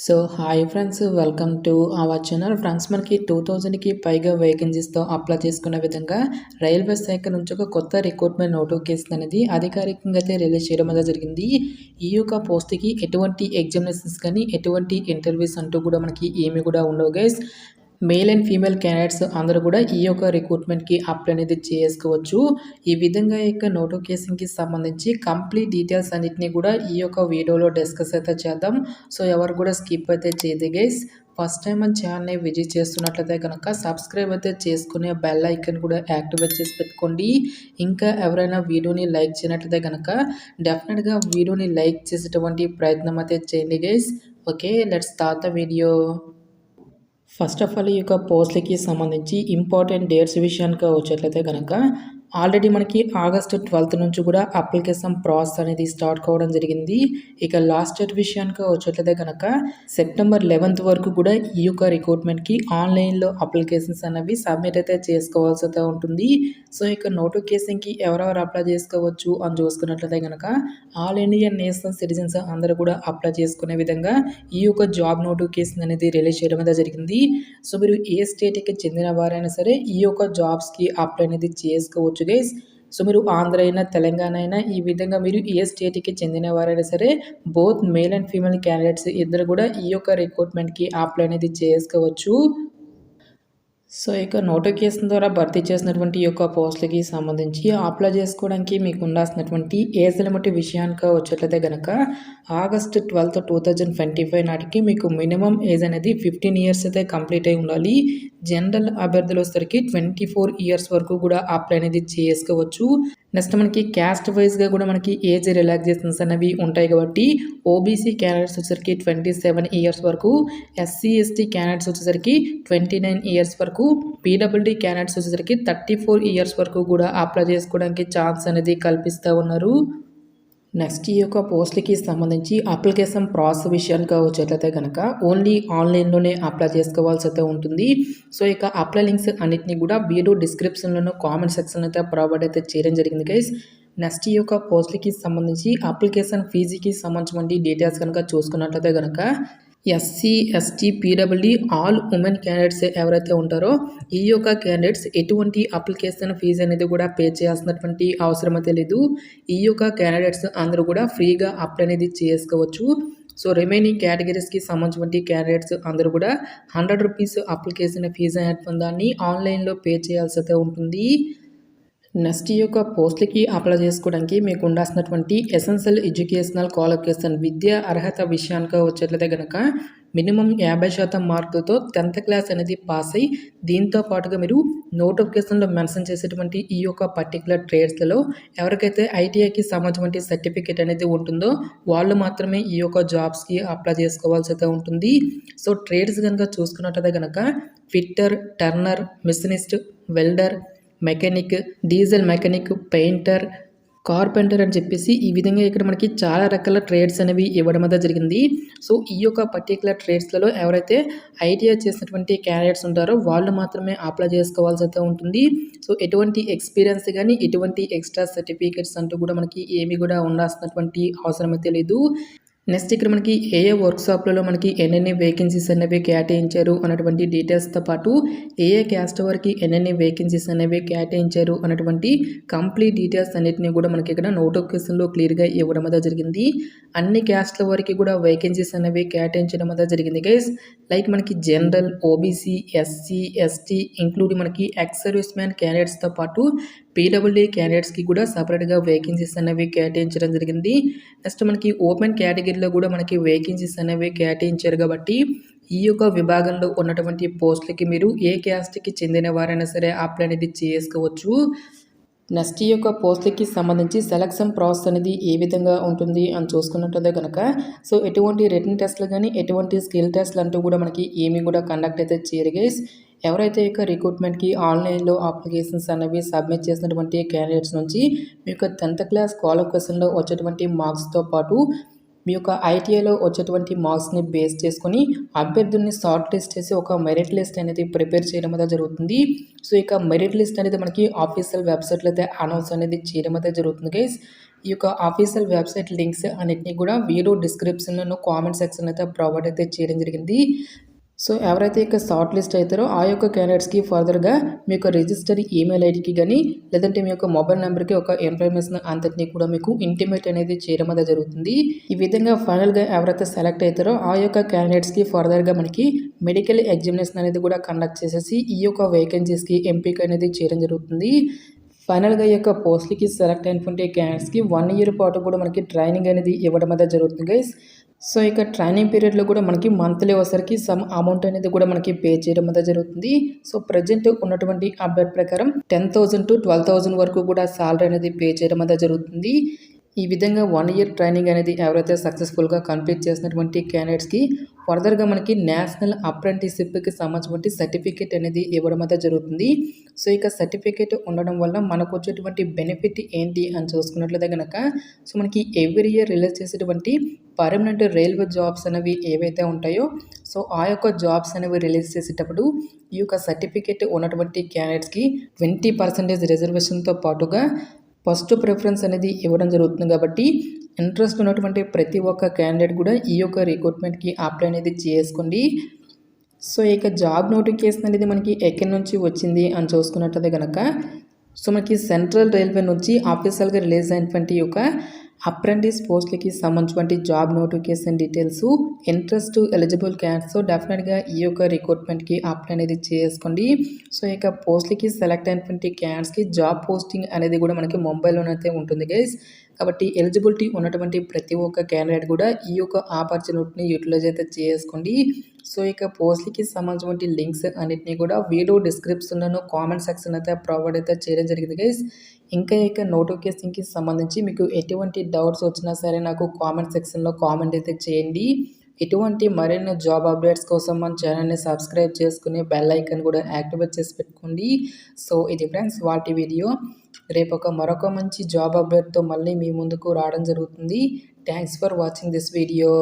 So hi friends, welcome to our channel. Friends, మనకి 2000కి పైగా వేకెన్సీస్తో apply చేసుకునే విధంగా రైల్వే శాఖ నుంచి ఒక కొత్త రిక్రూట్మెంట్ నోటిఫికేషన్ అనేది అధికారికంగా అయితే రిలీజ్ చేయడం అనేది జరిగింది. ఈ యొక్క పోస్ట్కి ఎటువంటి ఎగ్జామినేషన్స్ కానీ ఎటువంటి ఇంటర్వ్యూస్ అంటూ కూడా మనకి ఏమి కూడా ఉండవు guys. Male and female candidates అందరూ కూడా ఈ యొక్క రిక్రూట్మెంట్కి అప్లై అనేది చేసుకోవచ్చు. ఈ విధంగా యొక్క నోటిఫికేషన్కి సంబంధించి కంప్లీట్ డీటెయిల్స్ అన్నిటిని కూడా ఈ యొక్క వీడియోలో డిస్కస్ అయితే చేద్దాం. సో ఎవరు కూడా స్కిప్ అయితే చేయదు గైస్. ఫస్ట్ టైం మన ఛానల్ని విజిట్ చేస్తున్నట్లయితే కనుక సబ్స్క్రైబ్ అయితే చేసుకునే బెల్ ఐకన్ కూడా యాక్టివేట్ చేసి పెట్టుకోండి. ఇంకా ఎవరైనా వీడియోని లైక్ చేయనట్లయితే కనుక డెఫినెట్గా వీడియోని లైక్ చేసేటువంటి ప్రయత్నం అయితే చేయండి guys. Okay, let's start the video. First of all ఈ యొక్క పోస్ట్లకి సంబంధించి ఇంపార్టెంట్ డేట్స్ విషయానికి వచ్చేట్లయితే కనుక ఆల్రెడీ మనకి ఆగస్టు 12 నుంచి కూడా అప్లికేషన్ ప్రాసెస్ అనేది స్టార్ట్ కావడం జరిగింది. ఇక లాస్ట్ డేట్ విషయానికి వచ్చేట్లయితే కనుక సెప్టెంబర్ 11 వరకు కూడా ఈ యొక్క రిక్రూట్మెంట్కి ఆన్లైన్లో అప్లికేషన్స్ అనేవి సబ్మిట్ అయితే చేసుకోవాల్సి అయితే ఉంటుంది. సో ఇక నోటిఫికేషన్కి ఎవరెవరు అప్లై చేసుకోవచ్చు అని చూసుకున్నట్లయితే కనుక ఆల్ ఇండియన్ నేషనల్ సిటిజన్స్ అందరూ కూడా అప్లై చేసుకునే విధంగా ఈ యొక్క జాబ్ నోటిఫికేషన్ అనేది రిలీజ్ చేయడం అయితే జరిగింది. సో మీరు ఏ స్టేట్కి చెందిన వారైనా సరే ఈ యొక్క జాబ్స్కి అప్లై అనేది చేసుకోవచ్చు గైస్. సో మీరు ఆంధ్ర అయినా తెలంగాణ అయినా ఈ విధంగా మీరు ఏ స్టేట్కి చెందిన వారైనా సరే both male and female candidates ఇద్దరు కూడా ఈ యొక్క రిక్రూట్మెంట్కి అప్లై అనేది చేసుకోవచ్చు. సో ఇక నోటిఫికేషన్ ద్వారా భర్తీ చేసినటువంటి ఈ యొక్క పోస్టులకి సంబంధించి అప్లై చేసుకోవడానికి మీకు ఉండాల్సినటువంటి ఏజ్ లిమిట్ విషయానికి వచ్చేట్లయితే కనుక ఆగస్టు 12, 2025 నాటికి మీకు మినిమం ఏజ్ అనేది 15 ఇయర్స్ అయితే కంప్లీట్ అయి ఉండాలి. జనరల్ అభ్యర్థులు వచ్చేసరికి 24 ఇయర్స్ వరకు కూడా అప్లై అనేది చేసుకోవచ్చు. నెక్స్ట్ మనకి క్యాస్ట్ వైజ్గా కూడా మనకి ఏజ్ రిలాక్సేషన్స్ అనేవి ఉంటాయి కాబట్టి ఓబీసీ క్యాండిడేట్స్ వచ్చేసరికి 27 ఇయర్స్ వరకు, ఎస్సీ ఎస్టీ క్యాండిడేట్స్ వచ్చేసరికి 29 ఇయర్స్ వరకు, పీడబ్ల్యూడీ క్యాండిడేట్స్ వచ్చేసరికి 34 ఇయర్స్ వరకు కూడా అప్లై చేసుకోవడానికి ఛాన్స్ అనేది కల్పిస్తూ ఉన్నారు. నెక్స్ట్ ఈ యొక్క పోస్ట్లకి సంబంధించి అప్లికేషన్ ప్రాసెస్ విషయానికి వచ్చేట్లయితే కనుక ఓన్లీ ఆన్లైన్లోనే అప్లై చేసుకోవాల్సి అయితే ఉంటుంది. సో ఇక అప్లై లింక్స్ అన్నిటిని కూడా వీడియో డిస్క్రిప్షన్లోనూ కామెంట్ సెక్షన్ అయితే ప్రొవైడ్ అయితే చేయడం జరిగింది గైస్. నెక్స్ట్ ఈ యొక్క పోస్ట్లకి సంబంధించి అప్లికేషన్ ఫీజుకి సంబంధించిన డీటెయిల్స్ కనుక చూసుకున్నట్లయితే కనుక SC ST PWD all women candidates ఎవరైతే ఉంటారో ఈ యొక్క క్యాండిడేట్స్ ఎటువంటి అప్లికేషన్ ఫీజు అనేది కూడా పే చేయాల్సినటువంటి అవసరం అయితే లేదు. ఈ యొక్క క్యాండిడేట్స్ అందరూ కూడా ఫ్రీగా అప్లై అనేది చేసుకోవచ్చు. సో రిమైనింగ్ కేటగిరీస్కి సంబంధించిన క్యాండిడేట్స్ అందరూ కూడా 100 రూపీస్ అప్లికేషన్ ఫీజు అనేటువంటి దాన్ని ఆన్లైన్లో పే చేయాల్సి అయితే ఉంటుంది. నెక్స్ట్ ఈ యొక్క పోస్టులకి అప్లై చేసుకోవడానికి మీకు ఉండాల్సినటువంటి ఎసెన్షియల్ ఎడ్యుకేషనల్ క్వాలిఫికేషన్ విద్యా అర్హత విషయానికి వచ్చేట్లయితే కనుక మినిమం 50% మార్కులతో 10th క్లాస్ అనేది పాస్ అయ్యి దీంతో పాటుగా మీరు నోటిఫికేషన్లో మెన్షన్ చేసేటువంటి ఈ యొక్క పర్టికులర్ ట్రేడ్స్లలో ఎవరికైతే ఐటీఐకి సంబంధించిన సర్టిఫికేట్ అనేది ఉంటుందో వాళ్ళు మాత్రమే ఈ యొక్క జాబ్స్కి అప్లై చేసుకోవాల్సి అయితే ఉంటుంది. సో ట్రేడ్స్ కనుక చూసుకున్నట్లయితే కనుక fitter, Turner, machinist, welder, mechanic, diesel mechanic, painter, carpenter అని చెప్పేసి ఈ విధంగా ఇక్కడ మనకి చాలా రకాల ట్రేడ్స్ అనేవి ఇవ్వడం అయితే జరిగింది. సో ఈ యొక్క పర్టికులర్ ట్రేడ్స్లలో ఎవరైతే ఐటీఐ చేసినటువంటి క్యాండిడేట్స్ ఉంటారో వాళ్ళు మాత్రమే అప్లై చేసుకోవాల్సి అయితే ఉంటుంది. సో ఎటువంటి ఎక్స్పీరియన్స్ కానీ ఎటువంటి ఎక్స్ట్రా సర్టిఫికేట్స్ అంటూ కూడా మనకి ఏమి కూడా ఉండాల్సినటువంటి అవసరం అయితే లేదు. నెక్స్ట్ ఇక్కడ మనకి ఏ వర్క్షాప్లలో మనకి ఎన్నెన్ని వేకెన్సీస్ అనేవి కేటాయించారు అన్నటువంటి డీటెయిల్స్తో పాటు ఏ క్యాస్ట్ వారికి ఎన్నెన్ని వేకెన్సీస్ అనేవి కేటాయించారు అన్నటువంటి కంప్లీట్ డీటెయిల్స్ అన్నిటిని కూడా మనకి ఇక్కడ నోటిఫికేషన్లో క్లియర్గా ఇవ్వడం అయితే జరిగింది. అన్ని క్యాస్ట్ల వారికి కూడా వేకెన్సీస్ అనేవి కేటాయించడం అయితే జరిగింది గైస్. లైక్ మనకి general, OBC, SC, ST including మనకి ఎక్స్ సర్వీస్ మ్యాన్ క్యాండిడేట్స్తో పాటు పీడబ్ల్యూడీ క్యాండిడేట్స్కి కూడా సపరేట్గా వేకెన్సీస్ అనేవి కేటాయించడం జరిగింది. నెక్స్ట్ మనకి ఓపెన్ కేటగిరీలో కూడా మనకి వేకెన్సీస్ అనేవి కేటాయించారు కాబట్టి ఈ యొక్క విభాగంలో ఉన్నటువంటి పోస్టులకి మీరు ఏ క్యాస్ట్కి చెందిన వారైనా సరే అప్లై అనేది చేసుకోవచ్చు. నెక్స్ట్ ఈ యొక్క పోస్టులకి సంబంధించి సెలక్షన్ ప్రాసెస్ అనేది ఏ విధంగా ఉంటుంది అని చూసుకున్నట్లయితే కనుక సో ఎటువంటి రిటన్ టెస్ట్లు కానీ ఎటువంటి స్కిల్ టెస్ట్లు అంటూ కూడా మనకి ఏమీ కూడా కండక్ట్ అయితే చేయరు గైస్. ఎవరైతే ఇక రిక్రూట్మెంట్కి ఆన్లైన్లో అప్లికేషన్స్ అనేవి సబ్మిట్ చేసినటువంటి క్యాండిడేట్స్ నుంచి మీకు 10th క్లాస్ క్వాలిఫికేషన్లో వచ్చేటువంటి మార్క్స్తో పాటు మీ యొక్క ఐటీఐలో వచ్చేటువంటి మార్క్స్ని బేస్ చేసుకొని అభ్యర్థుల్ని షార్ట్ లిస్ట్ చేసి ఒక మెరిట్ లిస్ట్ అనేది ప్రిపేర్ చేయడం అయితే జరుగుతుంది. సో ఇక మెరిట్ లిస్ట్ అనేది మనకి ఆఫీషియల్ వెబ్సైట్లో అయితే అనౌన్స్ అనేది చేయడం అయితే జరుగుతుంది గైస్. ఈ యొక్క ఆఫీషియల్ వెబ్సైట్ లింక్స్ అన్నిటిని కూడా వీడియో డిస్క్రిప్షన్లో కామెంట్ సెక్షన్ అయితే ప్రొవైడ్ అయితే చేయడం జరిగింది. సో ఎవరైతే ఇక షార్ట్ లిస్ట్ అవుతారో ఆ యొక్క క్యాండిడేట్స్కి ఫర్దర్గా మీ యొక్క రిజిస్టర్ ఈమెయిల్ ఐడికి కానీ లేదంటే మీ యొక్క మొబైల్ నెంబర్కి ఒక ఇన్ఫర్మేషన్ అంతటినీ కూడా మీకు ఇంటిమేట్ అనేది చేయడం అనేది జరుగుతుంది. ఈ విధంగా ఫైనల్గా ఎవరైతే సెలెక్ట్ అవుతారో ఆ యొక్క క్యాండిడేట్స్కి ఫర్దర్గా మనకి మెడికల్ ఎగ్జామినేషన్ అనేది కూడా కండక్ట్ చేసేసి ఈ యొక్క వేకెన్సీస్కి ఎంపిక అనేది చేయడం జరుగుతుంది. ఫైనల్గా ఈ యొక్క పోస్ట్లకి సెలెక్ట్ అయినటువంటి క్యాండిడేట్స్కి 1 ఇయర్ పాటు కూడా మనకి ట్రైనింగ్ అనేది ఇవ్వడం అనేది జరుగుతుంది గైస్. సో ఇక ట్రైనింగ్ పీరియడ్లో కూడా మనకి మంత్లీ వచ్చేసరికి సమ్ అమౌంట్ అనేది కూడా మనకి పే చేయడం అనేది జరుగుతుంది. సో ప్రజెంట్ ఉన్నటువంటి అప్డేట్ ప్రకారం 10,000 to 12,000 వరకు కూడా సాలరీ అనేది పే చేయడం అనేది జరుగుతుంది. ఈ విధంగా 1 ఇయర్ ట్రైనింగ్ అనేది ఎవరైతే సక్సెస్ఫుల్గా కంప్లీట్ చేసినటువంటి క్యాండిడేట్స్కి ఫర్దర్గా మనకి నేషనల్ అప్రెంటిస్షిప్కి సంబంధించిన సర్టిఫికేట్ అనేది ఇవ్వడం అయితే జరుగుతుంది. సో ఇక సర్టిఫికేట్ ఉండడం వల్ల మనకు వచ్చేటువంటి బెనిఫిట్ ఏంటి అని చూసుకున్నట్లయితే కనుక సో మనకి ఎవ్రీ ఇయర్ రిలీజ్ చేసేటువంటి పర్మనెంట్ రైల్వే జాబ్స్ అనేవి ఏవైతే ఉంటాయో సో ఆ యొక్క జాబ్స్ అనేవి రిలీజ్ చేసేటప్పుడు ఈ యొక్క సర్టిఫికేట్ ఉన్నటువంటి క్యాండిడేట్స్కి 20% రిజర్వేషన్తో పాటుగా ఫస్ట్ ప్రిఫరెన్స్ అనేది ఇవ్వడం జరుగుతుంది. కాబట్టి ఇంట్రెస్ట్ ఉన్నటువంటి ప్రతి ఒక్క క్యాండిడేట్ కూడా ఈ యొక్క రిక్రూట్మెంట్కి అప్లై అనేది చేసుకోండి. సో ఇక జాబ్ నోటిఫికేషన్ అనేది మనకి ఎక్కడి నుంచి వచ్చింది అని చూసుకున్నట్లయితే కనుక సో మనకి సెంట్రల్ రైల్వే నుంచి ఆఫీషియల్గా రిలీజ్ అయినటువంటి యొక్క అప్రెంటిస్ పోస్ట్లకి సంబంధించినటువంటి job notification details interest eligible candidates డెఫినెట్గా ఈ యొక్క రిక్రూట్మెంట్కి అప్లై అనేది చేసుకోండి. సో ఇక పోస్ట్లకి సెలెక్ట్ అయినటువంటి క్యాండిడేట్స్కి జాబ్ పోస్టింగ్ అనేది కూడా మనకి ముంబైలోనైతే ఉంటుంది గైస్. కాబట్టి ఎలిజిబిలిటీ ఉన్నటువంటి ప్రతి ఒక్క క్యాండిడేట్ కూడా ఈ యొక్క ఆపర్చునిటీని యూటిలైజ్ అయితే చేసుకోండి. సో ఇక పోస్ట్లకి సంబంధించిన లింక్స్ అన్నిటినీ కూడా వీడియో డిస్క్రిప్షన్లో కామెంట్ సెక్షన్ అయితే ప్రొవైడ్ అయితే చేయడం జరిగింది గైస్. ఇంకా ఇక నోటిఫికేషన్కి సంబంధించి మీకు ఎటువంటి డౌట్స్ వచ్చినా సరే నాకు కామెంట్ సెక్షన్లో కామెంట్ అయితే చేయండి. ఇటువంటి మరిన్ని జాబ్ అప్డేట్స్ కోసం మన ఛానల్ని సబ్స్క్రైబ్ చేసుకుని బెల్ ఐకాన్ కూడా యాక్టివేట్ చేసి పెట్టుకోండి. సో ఇది ఫ్రెండ్స్ వాటి వీడియో. రేపు మరొక మంచి జాబ్ అప్డేట్తో మళ్ళీ మీ ముందుకు రావడం జరుగుతుంది. Thanks for watching this video.